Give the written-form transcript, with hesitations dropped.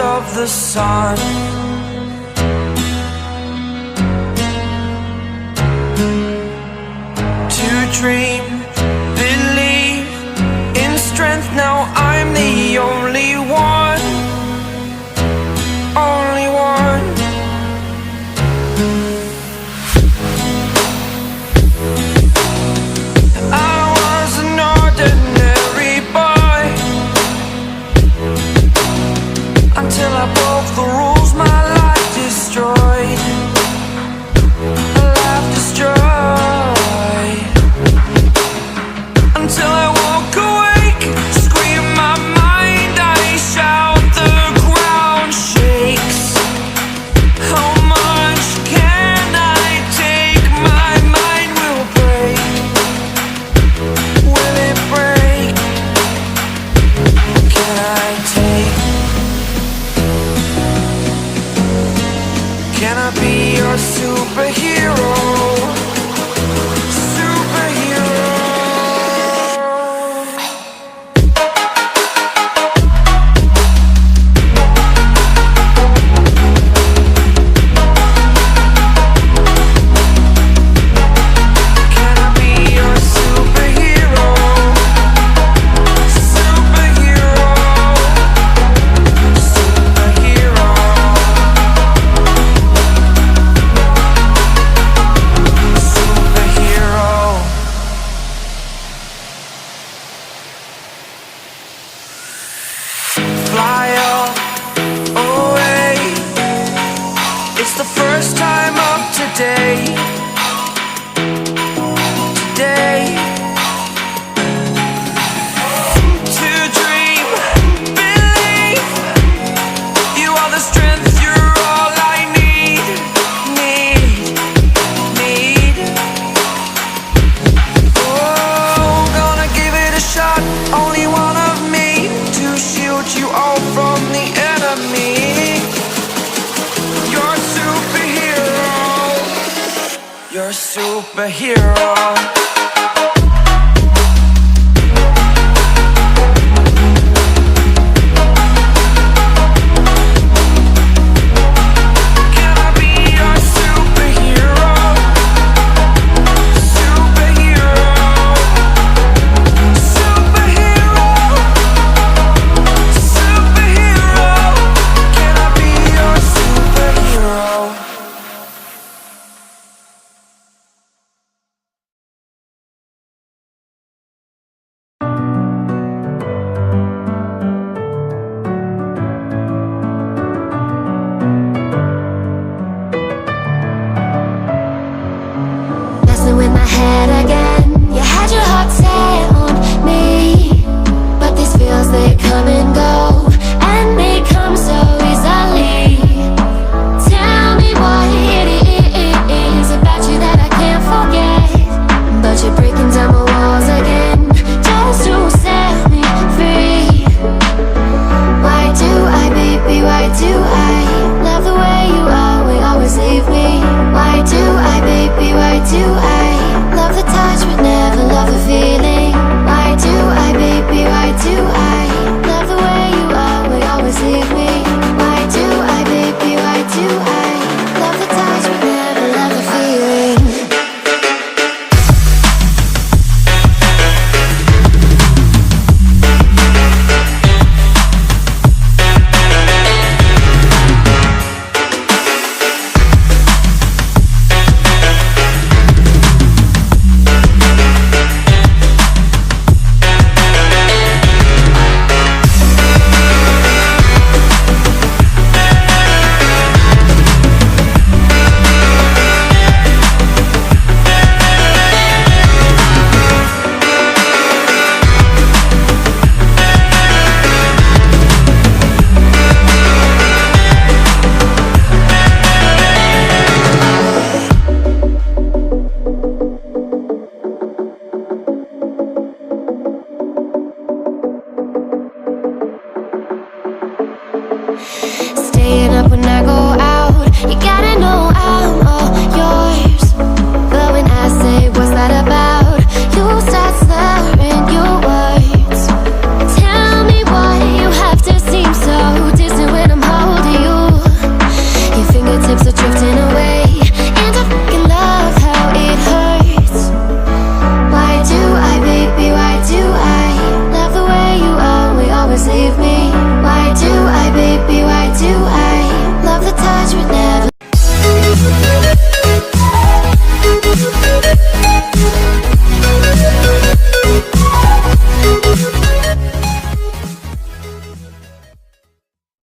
of the sun. To dream, believe in strength. Now I'm the only one, only one. I was an ordinary boy until I broke the rules. My life destroyed, life destroyed. Until I woke awake, scream my mind, I shout, the ground shakes. How much can I take? My mind will break. Will it break? Can I take? Can I be your superhero? Superhero. Can I be your superhero? Superhero. Superhero. Superhero. Fly away. It's the first time of today. Today. To dream, believe. You are the strength, you're all I need. Need. Oh, gonna give it a shot. Only one of me to shield you all from the enemy. You're a superhero. You're a superhero. Can I be your superhero? Superhero. Superhero. Superhero. Can I be your superhero? Messing with my head again. You had your heart set on me, but these feels, they come and go, and they come so easily. Tell me what it is about you that I can't forget, but you're breaking down my walls again just to set me free. Why do I, baby, why do I love the way you are, we always leave me? Why do I, baby, why do I love the touch but never love the feeling? Why do I, baby, why do I love the way you are, we always leave me? Why do I, baby, why do I love the touch but never love the feeling? Staying up when I go